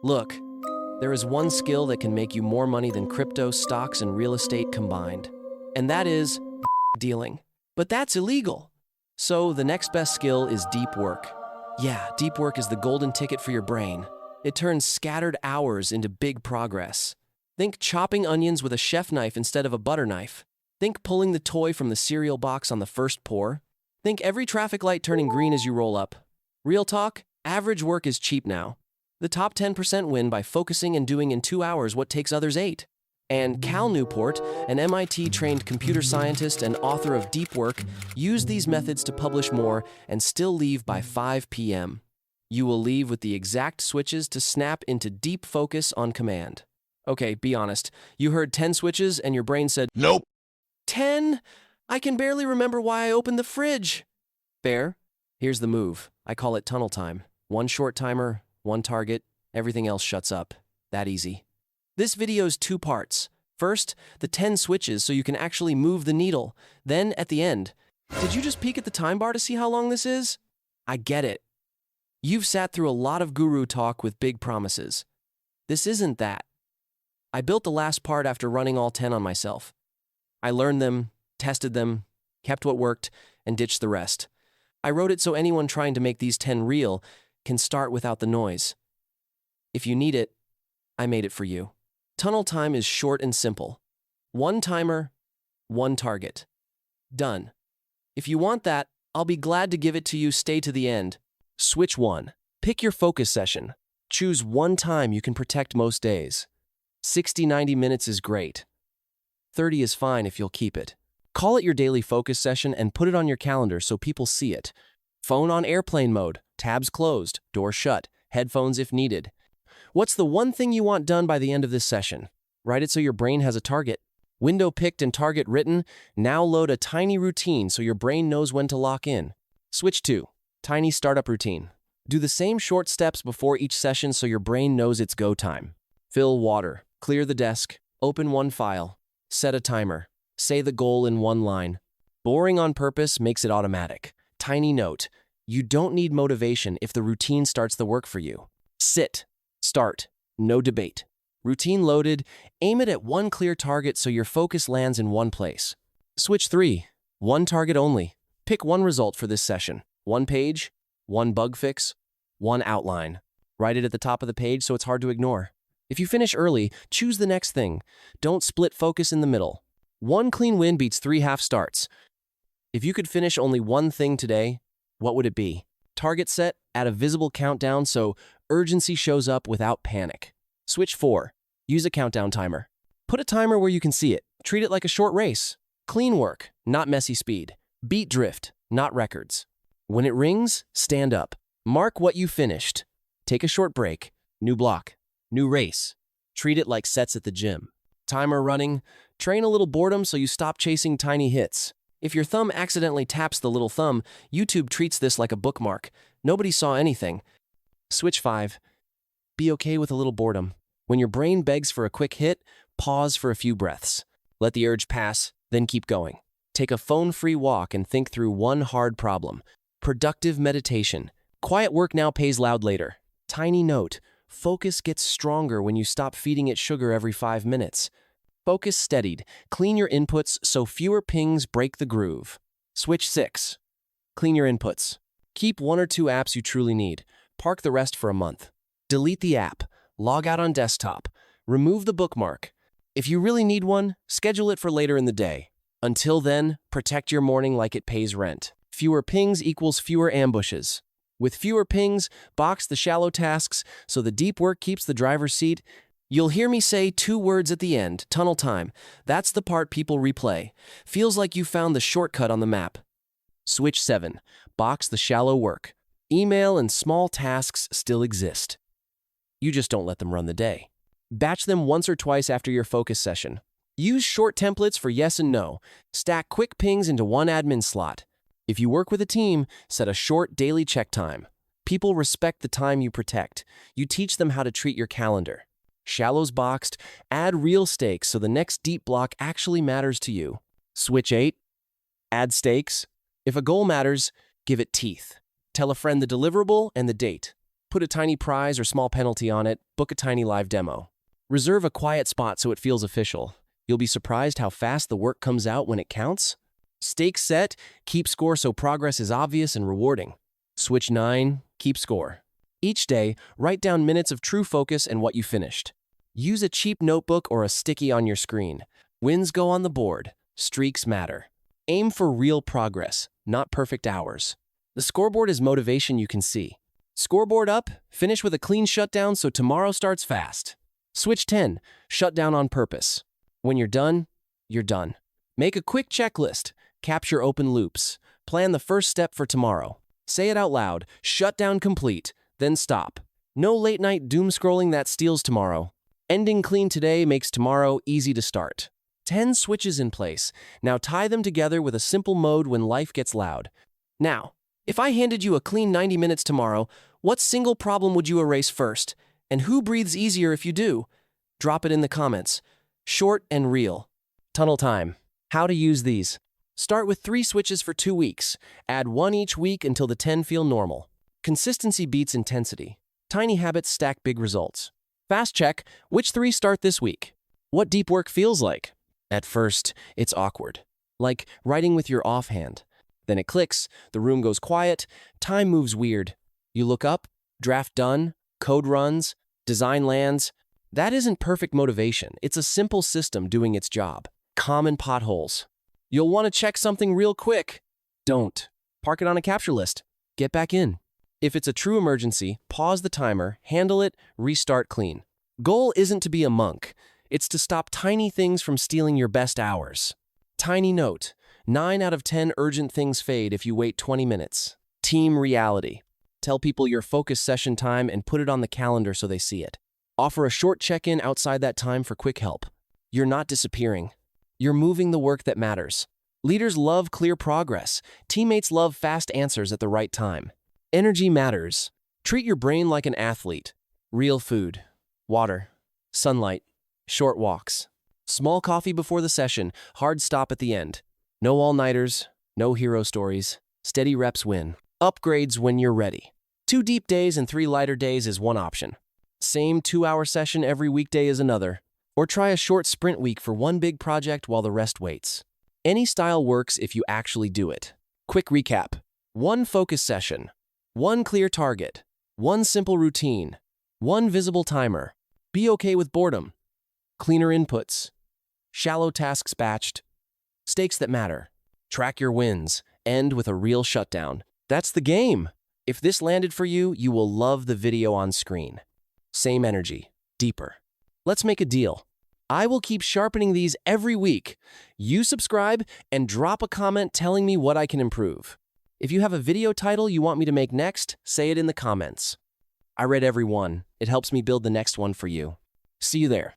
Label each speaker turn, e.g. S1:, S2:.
S1: Look, there is one skill that can make you more money than crypto, stocks, and real estate combined. And that is dealing. But that's illegal. So the next best skill is deep work. Yeah, deep work is the golden ticket for your brain. It turns scattered hours into big progress. Think chopping onions with a chef knife instead of a butter knife. Think pulling the toy from the cereal box on the first pour. Think every traffic light turning green as you roll up. Real talk, average work is cheap now. The top 10% win by focusing and doing in 2 hours what takes others 8. And Cal Newport, an MIT-trained computer scientist and author of Deep Work, used these methods to publish more and still leave by 5 p.m. You will leave with the exact switches to snap into deep focus on command. Okay, be honest. You heard 10 switches and your brain said,
S2: Nope.
S1: 10? I can barely remember why I opened the fridge. Fair? Here's the move. I call it tunnel time. One short timer, one target, everything else shuts up. That easy. This video's 2 parts. First, the 10 switches so you can actually move the needle. Then, at the end, did you just peek at the time bar to see how long this is? I get it. You've sat through a lot of guru talk with big promises. This isn't that. I built the last part after running all 10 on myself. I learned them, tested them, kept what worked, and ditched the rest. I wrote it so anyone trying to make these 10 real can start without the noise. If you need it, I made it for you. Tunnel time is short and simple. 1 timer, 1 target. Done. If you want that, I'll be glad to give it to you. Stay to the end. Switch 1. Pick your focus session. Choose 1 time you can protect most days. 60-90 minutes is great. 30 is fine if you'll keep it. Call it your daily focus session and put it on your calendar so people see it. Phone on airplane mode, tabs closed, door shut, headphones if needed. What's the one thing you want done by the end of this session? Write it so your brain has a target. Window picked and target written. Now load a tiny routine so your brain knows when to lock in. Switch 2. Tiny startup routine. Do the same short steps before each session so your brain knows it's go time. Fill water. Clear the desk. Open 1 file. Set a timer. Say the goal in 1 line. Boring on purpose makes it automatic. Tiny note. You don't need motivation if the routine starts the work for you. Sit. Start. No debate. Routine loaded. Aim it at 1 clear target so your focus lands in 1 place. Switch 3. 1 target only. Pick 1 result for this session. 1 page, 1 bug fix, 1 outline. Write it at the top of the page so it's hard to ignore. If you finish early, choose the next thing. Don't split focus in the middle. 1 clean win beats 3 half starts. If you could finish only 1 thing today, what would it be? Target set, add a visible countdown so urgency shows up without panic. Switch 4. Use a countdown timer. Put a timer where you can see it. Treat it like a short race. Clean work, not messy speed. Beat drift, not records. When it rings, stand up. Mark what you finished. Take a short break. New block. New race. Treat it like sets at the gym. Timer running. Train a little boredom so you stop chasing tiny hits. If your thumb accidentally taps the little thumb, YouTube treats this like a bookmark. Nobody saw anything. Switch 5. Be okay with a little boredom. When your brain begs for a quick hit, pause for a few breaths. Let the urge pass, then keep going. Take a phone-free walk and think through 1 hard problem. Productive meditation. Quiet work now pays loud later. Tiny note. Focus gets stronger when you stop feeding it sugar every 5 minutes. Focus steadied. Clean your inputs so fewer pings break the groove. Switch 6. Clean your inputs. Keep 1 or 2 apps you truly need. Park the rest for a month. Delete the app. Log out on desktop. Remove the bookmark. If you really need one, schedule it for later in the day. Until then, protect your morning like it pays rent. Fewer pings equals fewer ambushes. With fewer pings, box the shallow tasks so the deep work keeps the driver's seat. You'll hear me say 2 words at the end, tunnel time. That's the part people replay. Feels like you found the shortcut on the map. Switch 7. Box the shallow work. Email and small tasks still exist. You just don't let them run the day. Batch them once or twice after your focus session. Use short templates for yes and no. Stack quick pings into 1 admin slot. If you work with a team, set a short daily check time. People respect the time you protect. You teach them how to treat your calendar. Shallows boxed, add real stakes so the next deep block actually matters to you. Switch 8. Add stakes. If a goal matters, give it teeth. Tell a friend the deliverable and the date. Put a tiny prize or small penalty on it, book a tiny live demo. Reserve a quiet spot so it feels official. You'll be surprised how fast the work comes out when it counts. Stakes set, keep score so progress is obvious and rewarding. Switch 9, keep score. Each day, write down minutes of true focus and what you finished. Use a cheap notebook or a sticky on your screen. Wins go on the board. Streaks matter. Aim for real progress, not perfect hours. The scoreboard is motivation you can see. Scoreboard up, finish with a clean shutdown so tomorrow starts fast. Switch 10, shut down on purpose. When you're done, you're done. Make a quick checklist. Capture open loops. Plan the first step for tomorrow. Say it out loud. Shut down complete. Then stop. No late night doom scrolling that steals tomorrow. Ending clean today makes tomorrow easy to start. 10 switches in place. Now tie them together with a simple mode when life gets loud. Now, if I handed you a clean 90 minutes tomorrow, what single problem would you erase first? And who breathes easier if you do? Drop it in the comments. Short and real. Tunnel time. How to use these. Start with 3 switches for 2 weeks. Add 1 each week until the 10 feel normal. Consistency beats intensity. Tiny habits stack big results. Fast check, which 3 start this week? What deep work feels like? At first, it's awkward. Like writing with your offhand. Then it clicks, the room goes quiet, time moves weird. You look up, draft done, code runs, design lands. That isn't perfect motivation. It's a simple system doing its job. Common potholes. You'll want to check something real quick. Don't. Park it on a capture list. Get back in. If it's a true emergency, pause the timer, handle it, restart clean. Goal isn't to be a monk. It's to stop tiny things from stealing your best hours. Tiny note. 9 out of 10 urgent things fade if you wait 20 minutes. Team reality. Tell people your focus session time and put it on the calendar so they see it. Offer a short check-in outside that time for quick help. You're not disappearing. You're moving the work that matters. Leaders love clear progress. Teammates love fast answers at the right time. Energy matters. Treat your brain like an athlete. Real food. Water. Sunlight. Short walks. Small coffee before the session. Hard stop at the end. No all-nighters. No hero stories. Steady reps win. Upgrades when you're ready. 2 deep days and 3 lighter days is one option. Same 2-hour session every weekday is another. Or try a short sprint week for 1 big project while the rest waits. Any style works if you actually do it. Quick recap. 1 focus session. 1 clear target. 1 simple routine. 1 visible timer. Be okay with boredom. Cleaner inputs. Shallow tasks batched. Stakes that matter. Track your wins. End with a real shutdown. That's the game. If this landed for you, you will love the video on screen. Same energy. Deeper. Let's make a deal. I will keep sharpening these every week. You subscribe and drop a comment telling me what I can improve. If you have a video title you want me to make next, say it in the comments. I read every one. It helps me build the next one for you. See you there.